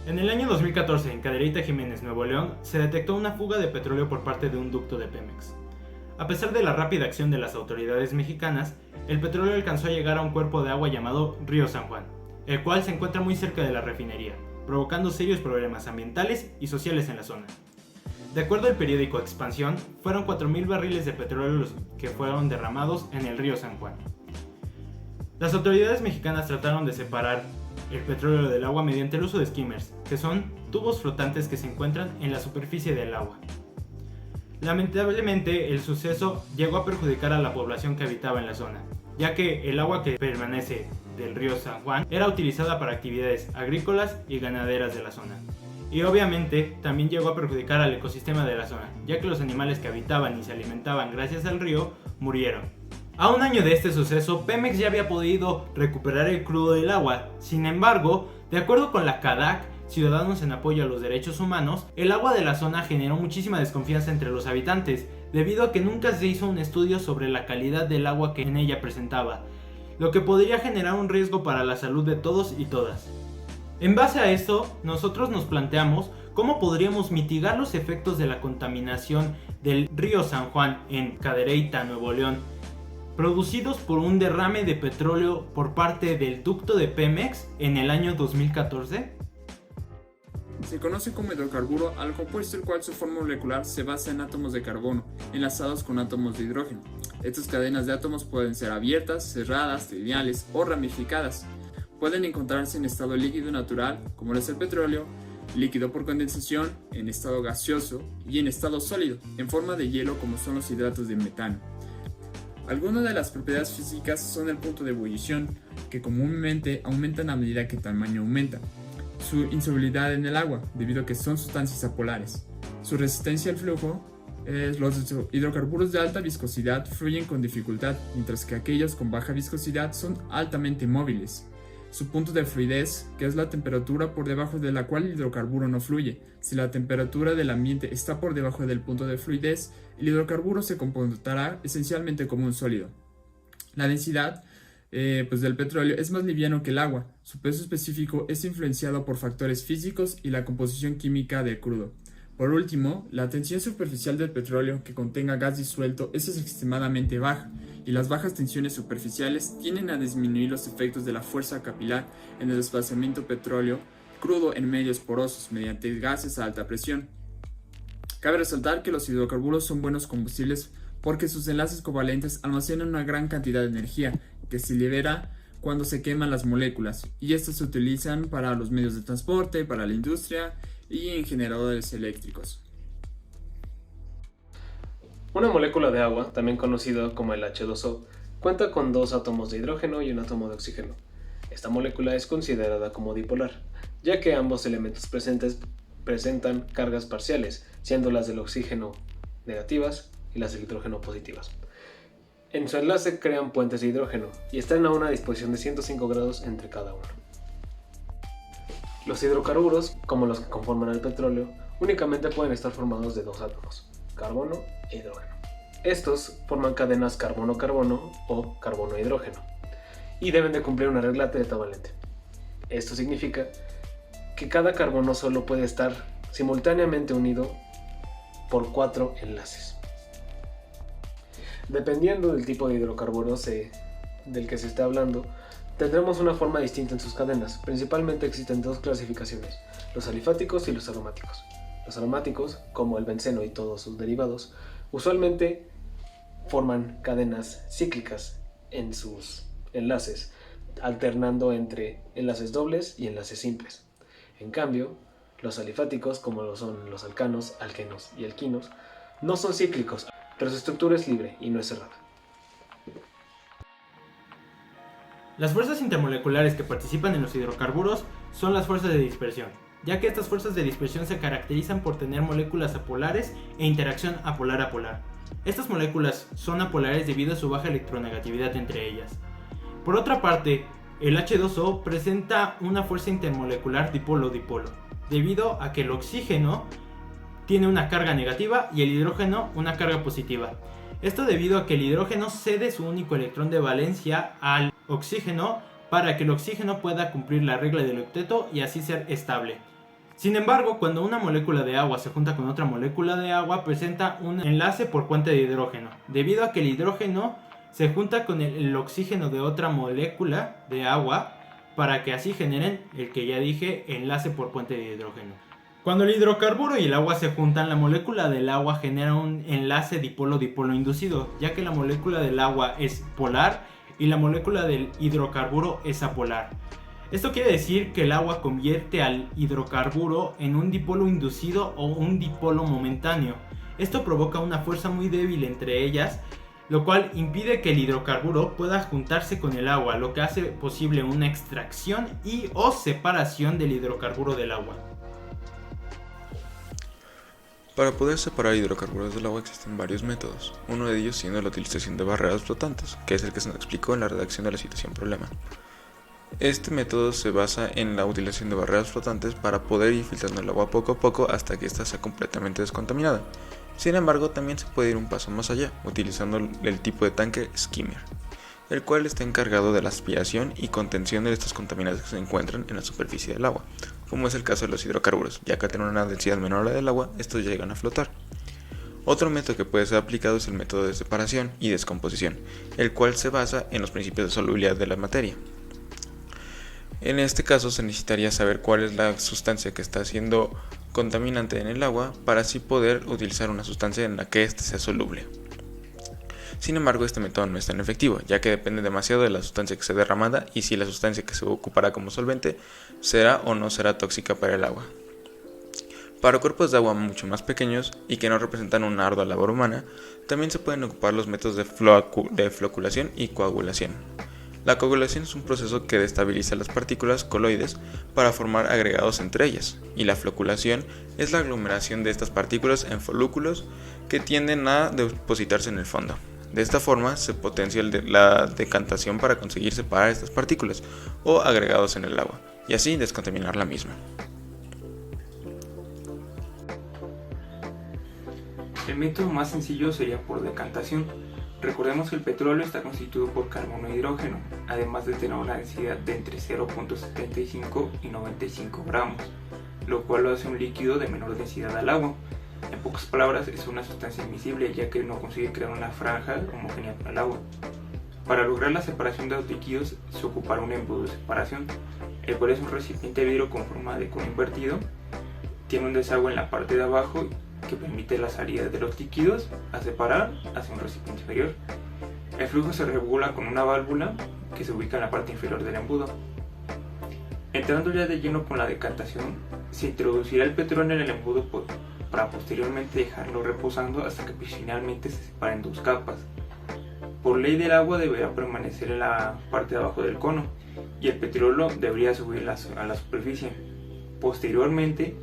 En el año 2014, en Cadereyta Jiménez, Nuevo León, se detectó una fuga de petróleo por parte de un ducto de Pemex. A pesar de la rápida acción de las autoridades mexicanas, el petróleo alcanzó a llegar a un cuerpo de agua llamado Río San Juan, el cual se encuentra muy cerca de la refinería, provocando serios problemas ambientales y sociales en la zona. De acuerdo al periódico Expansión, fueron 4,000 barriles de petróleo los que fueron derramados en el río San Juan. Las autoridades mexicanas trataron de separar el petróleo del agua mediante el uso de skimmers, que son tubos flotantes que se encuentran en la superficie del agua. Lamentablemente, el suceso llegó a perjudicar a la población que habitaba en la zona, ya que el agua que permanece del río San Juan era utilizada para actividades agrícolas y ganaderas de la zona. Y obviamente también llegó a perjudicar al ecosistema de la zona, ya que los animales que habitaban y se alimentaban gracias al río murieron. A un año de este suceso, Pemex ya había podido recuperar el crudo del agua. Sin embargo, de acuerdo con la CADAC, Ciudadanos en Apoyo a los Derechos Humanos, el agua de la zona generó muchísima desconfianza entre los habitantes, debido a que nunca se hizo un estudio sobre la calidad del agua que en ella presentaba, lo que podría generar un riesgo para la salud de todos y todas. En base a esto, nosotros nos planteamos cómo podríamos mitigar los efectos de la contaminación del río San Juan en Cadereyta, Nuevo León, producidos por un derrame de petróleo por parte del ducto de Pemex en el año 2014. Se conoce como hidrocarburo al compuesto el cual su forma molecular se basa en átomos de carbono enlazados con átomos de hidrógeno. Estas cadenas de átomos pueden ser abiertas, cerradas, lineales o ramificadas. Pueden encontrarse en estado líquido natural, como lo es el petróleo, líquido por condensación, en estado gaseoso y en estado sólido, en forma de hielo como son los hidratos de metano. Algunas de las propiedades físicas son el punto de ebullición, que comúnmente aumentan a medida que el tamaño aumenta. Su insolubilidad en el agua, debido a que son sustancias apolares. Su resistencia al flujo. Los hidrocarburos de alta viscosidad fluyen con dificultad, mientras que aquellos con baja viscosidad son altamente móviles. Su punto de fluidez, que es la temperatura por debajo de la cual el hidrocarburo no fluye. Si la temperatura del ambiente está por debajo del punto de fluidez, el hidrocarburo se comportará esencialmente como un sólido. La densidad del petróleo es más liviano que el agua. Su peso específico es influenciado por factores físicos y la composición química del crudo. Por último, la tensión superficial del petróleo que contenga gas disuelto es extremadamente baja, y las bajas tensiones superficiales tienden a disminuir los efectos de la fuerza capilar en el desplazamiento petróleo crudo en medios porosos mediante gases a alta presión. Cabe resaltar que los hidrocarburos son buenos combustibles porque sus enlaces covalentes almacenan una gran cantidad de energía que se libera cuando se queman las moléculas, y estas se utilizan para los medios de transporte, para la industria y en generadores eléctricos. Una molécula de agua, también conocida como el H2O, cuenta con dos átomos de hidrógeno y un átomo de oxígeno. Esta molécula es considerada como dipolar, ya que ambos elementos presentan cargas parciales, siendo las del oxígeno negativas y las del hidrógeno positivas. En su enlace crean puentes de hidrógeno y están a una disposición de 105 grados entre cada uno. Los hidrocarburos, como los que conforman el petróleo, únicamente pueden estar formados de dos átomos, carbono e hidrógeno. Estos forman cadenas carbono-carbono o carbono-hidrógeno y deben de cumplir una regla tetravalente. Esto significa que cada carbono solo puede estar simultáneamente unido por 4 enlaces. Dependiendo del tipo de hidrocarburo del que se esté hablando, tendremos una forma distinta en sus cadenas. Principalmente existen dos clasificaciones, los alifáticos y los aromáticos. Los aromáticos, como el benceno y todos sus derivados, usualmente forman cadenas cíclicas en sus enlaces, alternando entre enlaces dobles y enlaces simples. En cambio, los alifáticos, como lo son los alcanos, alquenos y alquinos, no son cíclicos, pero su estructura es libre y no es cerrada. Las fuerzas intermoleculares que participan en los hidrocarburos son las fuerzas de dispersión, ya que estas fuerzas de dispersión se caracterizan por tener moléculas apolares e interacción apolar-apolar. Estas moléculas son apolares debido a su baja electronegatividad entre ellas. Por otra parte, el H2O presenta una fuerza intermolecular dipolo-dipolo, debido a que el oxígeno tiene una carga negativa y el hidrógeno una carga positiva. Esto debido a que el hidrógeno cede su único electrón de valencia al oxígeno para que el oxígeno pueda cumplir la regla del octeto y así ser estable. Sin embargo, cuando una molécula de agua se junta con otra molécula de agua, presenta un enlace por puente de hidrógeno, debido a que el hidrógeno se junta con el oxígeno de otra molécula de agua para que así generen el que ya dije, enlace por puente de hidrógeno. Cuando el hidrocarburo y el agua se juntan, la molécula del agua genera un enlace dipolo-dipolo inducido, ya que la molécula del agua es polar y la molécula del hidrocarburo es apolar. Esto quiere decir que el agua convierte al hidrocarburo en un dipolo inducido o un dipolo momentáneo. Esto provoca una fuerza muy débil entre ellas, lo cual impide que el hidrocarburo pueda juntarse con el agua, lo que hace posible una extracción y o separación del hidrocarburo del agua. Para poder separar hidrocarburos del agua existen varios métodos, uno de ellos siendo la utilización de barreras flotantes, que es el que se nos explicó en la redacción de la citación problema. Este método se basa en la utilización de barreras flotantes para poder ir filtrando el agua poco a poco hasta que ésta sea completamente descontaminada. Sin embargo, también se puede ir un paso más allá, utilizando el tipo de tanque skimmer, el cual está encargado de la aspiración y contención de estas contaminantes que se encuentran en la superficie del agua, como es el caso de los hidrocarburos, ya que al tener una densidad menor a la del agua, estos llegan a flotar. Otro método que puede ser aplicado es el método de separación y descomposición, el cual se basa en los principios de solubilidad de la materia. En este caso se necesitaría saber cuál es la sustancia que está siendo contaminante en el agua para así poder utilizar una sustancia en la que éste sea soluble. Sin embargo, este método no es tan efectivo, ya que depende demasiado de la sustancia que sea derramada y si la sustancia que se ocupará como solvente será o no será tóxica para el agua. Para cuerpos de agua mucho más pequeños y que no representan una ardua labor humana, también se pueden ocupar los métodos de floculación y coagulación. La coagulación es un proceso que destabiliza las partículas coloides para formar agregados entre ellas, y la floculación es la aglomeración de estas partículas en folículos que tienden a depositarse en el fondo. De esta forma se potencia la decantación para conseguir separar estas partículas o agregados en el agua, y así descontaminar la misma. El método más sencillo sería por decantación. Recordemos que el petróleo está constituido por carbono e hidrógeno, además de tener una densidad de entre 0.75 y 95 gramos, lo cual lo hace un líquido de menor densidad al agua. En pocas palabras, es una sustancia invisible, ya que no consigue crear una franja homogénea con el agua. Para lograr la separación de los líquidos se ocupará un embudo de separación, el cual es un recipiente de vidrio con forma de cono invertido. Tiene un desagüe en la parte de abajo que permite la salida de los líquidos a separar hacia un recipiente inferior. El flujo se regula con una válvula que se ubica en la parte inferior del embudo. Entrando ya de lleno con la decantación, se introducirá el petróleo en el embudo para posteriormente dejarlo reposando hasta que finalmente se separen dos capas. Por ley del agua deberá permanecer en la parte de abajo del cono y el petróleo debería subir a la superficie. Posteriormente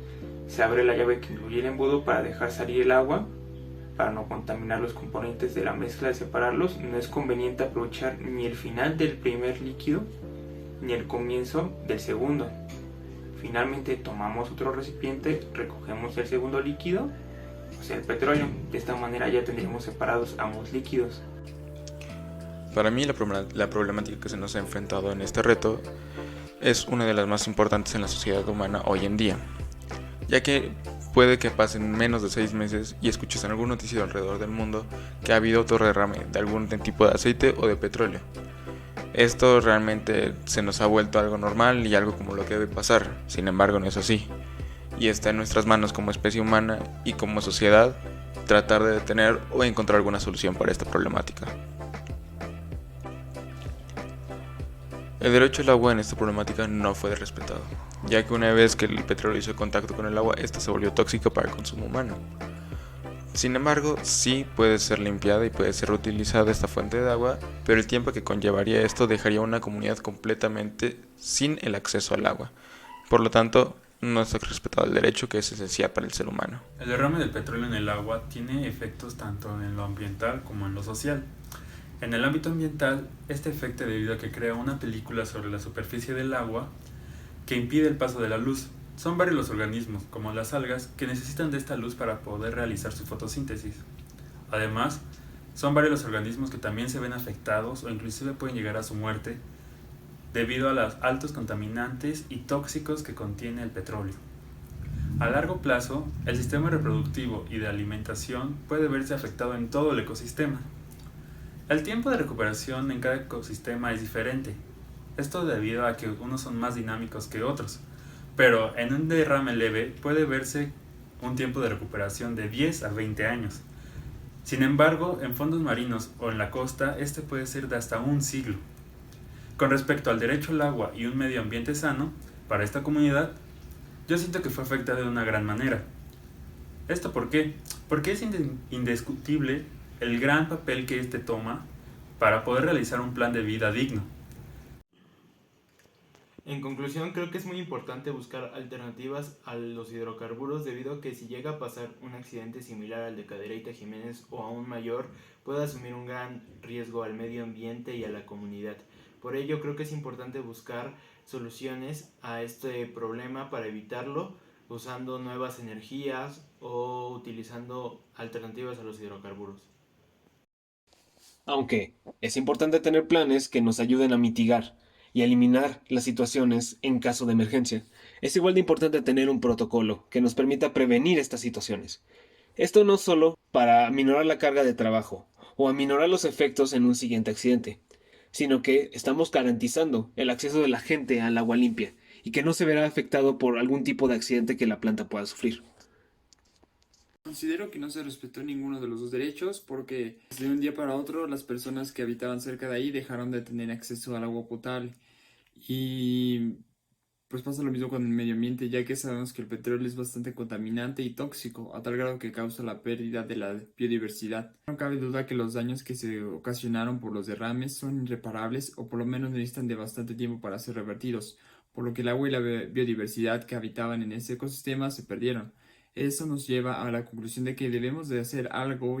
se abre la llave que incluye el embudo para dejar salir el agua. Para no contaminar los componentes de la mezcla de separarlos, no es conveniente aprovechar ni el final del primer líquido ni el comienzo del segundo. Finalmente tomamos otro recipiente, recogemos el segundo líquido, o sea el petróleo. De esta manera ya tendríamos separados ambos líquidos. Para mí la problemática que se nos ha enfrentado en este reto es una de las más importantes en la sociedad humana hoy en día, ya que puede que pasen menos de 6 meses y escuches en algún noticiero alrededor del mundo que ha habido otro derrame de algún tipo de aceite o de petróleo. Esto realmente se nos ha vuelto algo normal y algo como lo que debe pasar, sin embargo no es así, y está en nuestras manos como especie humana y como sociedad tratar de detener o encontrar alguna solución para esta problemática. El derecho al agua en esta problemática no fue respetado, ya que una vez que el petróleo hizo contacto con el agua, esta se volvió tóxica para el consumo humano. Sin embargo, sí puede ser limpiada y puede ser reutilizada esta fuente de agua, pero el tiempo que conllevaría esto dejaría una comunidad completamente sin el acceso al agua. Por lo tanto, no está respetado el derecho que es esencial para el ser humano. El derrame del petróleo en el agua tiene efectos tanto en lo ambiental como en lo social. En el ámbito ambiental, este afecta debido a que crea una película sobre la superficie del agua que impide el paso de la luz. Son varios los organismos, como las algas, que necesitan de esta luz para poder realizar su fotosíntesis. Además, son varios los organismos que también se ven afectados o inclusive pueden llegar a su muerte debido a los altos contaminantes y tóxicos que contiene el petróleo. A largo plazo, el sistema reproductivo y de alimentación puede verse afectado en todo el ecosistema. El tiempo de recuperación en cada ecosistema es diferente. Esto debido a que unos son más dinámicos que otros, pero en un derrame leve puede verse un tiempo de recuperación de 10 a 20 años. Sin embargo, en fondos marinos o en la costa, este puede ser de hasta un siglo. Con respecto al derecho al agua y un medio ambiente sano, para esta comunidad, yo siento que fue afectada de una gran manera. ¿Esto por qué? Porque es indiscutible el gran papel que éste toma para poder realizar un plan de vida digno. En conclusión, creo que es muy importante buscar alternativas a los hidrocarburos debido a que si llega a pasar un accidente similar al de Cadereyta Jiménez o aún mayor, puede asumir un gran riesgo al medio ambiente y a la comunidad. Por ello, creo que es importante buscar soluciones a este problema para evitarlo, usando nuevas energías o utilizando alternativas a los hidrocarburos. Aunque es importante tener planes que nos ayuden a mitigar y eliminar las situaciones en caso de emergencia, es igual de importante tener un protocolo que nos permita prevenir estas situaciones. Esto no solo para aminorar la carga de trabajo o aminorar los efectos en un siguiente accidente, sino que estamos garantizando el acceso de la gente al agua limpia y que no se verá afectado por algún tipo de accidente que la planta pueda sufrir. Considero que no se respetó ninguno de los dos derechos porque de un día para otro las personas que habitaban cerca de ahí dejaron de tener acceso al agua potable. Y pues pasa lo mismo con el medio ambiente, ya que sabemos que el petróleo es bastante contaminante y tóxico, a tal grado que causa la pérdida de la biodiversidad. No cabe duda que los daños que se ocasionaron por los derrames son irreparables o por lo menos necesitan de bastante tiempo para ser revertidos, por lo que el agua y la biodiversidad que habitaban en ese ecosistema se perdieron. Eso nos lleva a la conclusión de que debemos de hacer algo,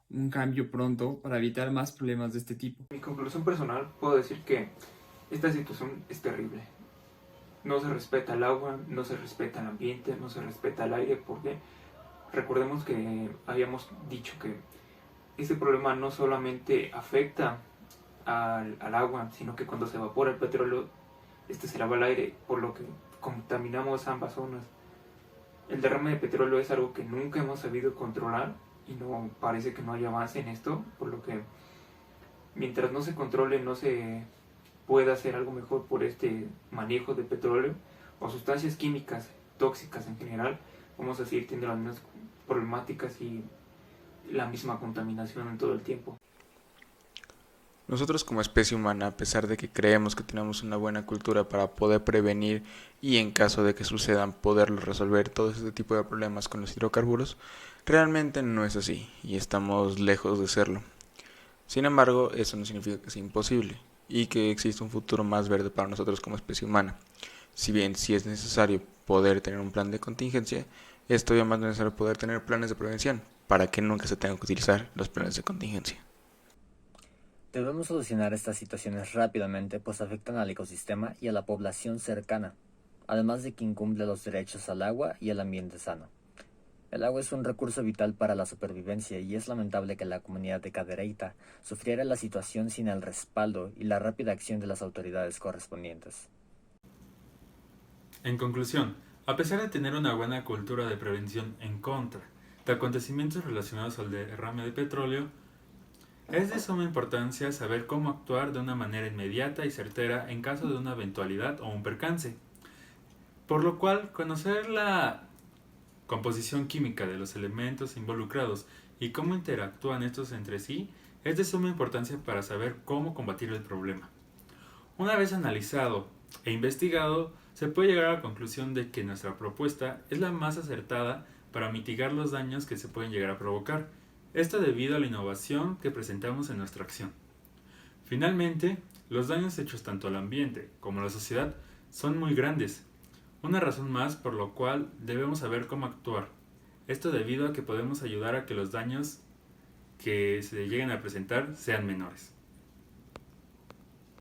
un cambio pronto para evitar más problemas de este tipo. Mi conclusión personal, puedo decir que esta situación es terrible. No se respeta el agua, no se respeta el ambiente, no se respeta el aire, porque recordemos que habíamos dicho que este problema no solamente afecta al agua, sino que cuando se evapora el petróleo, este se lava al aire, por lo que contaminamos ambas zonas. El derrame de petróleo es algo que nunca hemos sabido controlar y no parece que no haya avance en esto, por lo que mientras no se controle, no se pueda hacer algo mejor por este manejo de petróleo o sustancias químicas tóxicas en general, vamos a seguir teniendo las mismas problemáticas y la misma contaminación en todo el tiempo. Nosotros como especie humana, a pesar de que creemos que tenemos una buena cultura para poder prevenir y en caso de que sucedan poderlo resolver todo este tipo de problemas con los hidrocarburos, realmente no es así y estamos lejos de serlo. Sin embargo, eso no significa que sea imposible y que exista un futuro más verde para nosotros como especie humana. Si bien sí es necesario poder tener un plan de contingencia, es todavía más necesario poder tener planes de prevención para que nunca se tengan que utilizar los planes de contingencia. Debemos solucionar estas situaciones rápidamente, pues afectan al ecosistema y a la población cercana, además de que incumple los derechos al agua y al ambiente sano. El agua es un recurso vital para la supervivencia y es lamentable que la comunidad de Cadereyta sufriera la situación sin el respaldo y la rápida acción de las autoridades correspondientes. En conclusión, a pesar de tener una buena cultura de prevención en contra de acontecimientos relacionados al derrame de petróleo, es de suma importancia saber cómo actuar de una manera inmediata y certera en caso de una eventualidad o un percance, por lo cual conocer la composición química de los elementos involucrados y cómo interactúan estos entre sí es de suma importancia para saber cómo combatir el problema. Una vez analizado e investigado, se puede llegar a la conclusión de que nuestra propuesta es la más acertada para mitigar los daños que se pueden llegar a provocar. Esto debido a la innovación que presentamos en nuestra acción. Finalmente, los daños hechos tanto al ambiente como a la sociedad son muy grandes, una razón más por lo cual debemos saber cómo actuar. Esto debido a que podemos ayudar a que los daños que se lleguen a presentar sean menores.